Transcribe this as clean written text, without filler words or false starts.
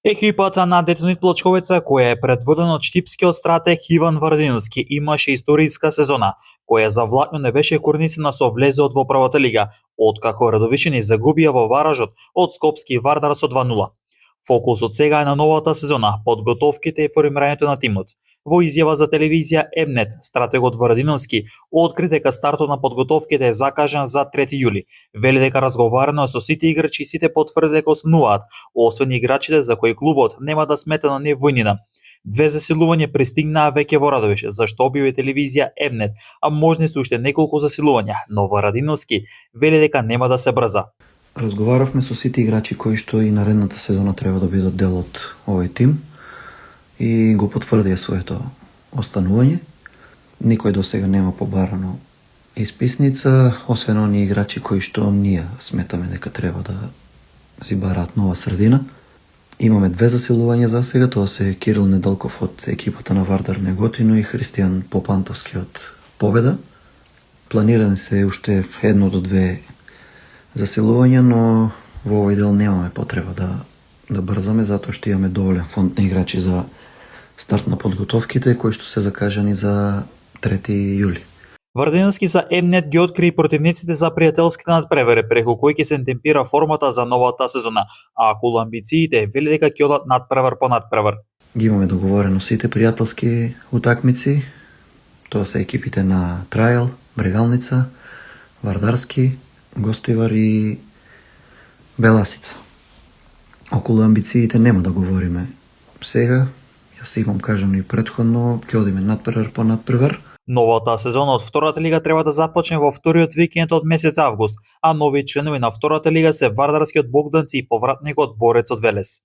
Екипата на Детонит Плочковеца, која е предводена од штипскиот стратег Иван Вардиновски, имаше историска сезона, која завлатно не беше корнисана со влезот во првата лига, откако Радовишини загубија во баражот од Скопски Вардар со 2:0. Фокусот сега е на новата сезона, подготовките и формирањето на тимот. Во изјава за телевизија Емнет, стратегот Варадиновски откри дека стартот на подготовките е закажан за 3 јули. Вели дека разговарано со сите играчи и сите потврди дека остануваат, освен играчите за кои клубот нема да смета на невојнина. Две засилувања пристигнаа веќе во Радовиш, зашто објави телевизија Емнет, а можни се уште неколку засилувања, но Варадиновски вели дека нема да се брза. Разговаравме со сите играчи кои што и наредната сезона треба да бидат дел од овој тим и го потврдија своето останување. Никој до сега нема побарано исписница, освен оние играчи кои што ние сметаме дека треба да си бараат нова средина. Имаме две засилувања за сега, тоа се Кирил Недалков од екипата на Вардар Неготино и Христијан Попантовски од Победа. Планирани се уште 1 до 2 засилувања, но во овој дел немаме потреба да брзаме, затоа што имаме доволен фонд на играчи за старт на подготовките, кои што се закажани за 3 јули. Вардиновски за Емнет ги откри противниците за пријателските надпревари, преку кои ќе се темпира формата за новата сезона, а околу амбициите вели дека ќе одат надпревар по надпревар. Ги имаме договорено сите пријателски утакмици, тоа се екипите на Трајал, Брегалница, Вардарски, Гостивар и Беласица. Околу амбициите нема да говориме сега, јас имам кажано и претходно, ќе одиме надпревар по надпревар. Новата сезона од втората лига треба да започне во вториот викенд од месец август, а нови членови на втората лига се Вардарскиот Богданци и повратникот Борец од Велес.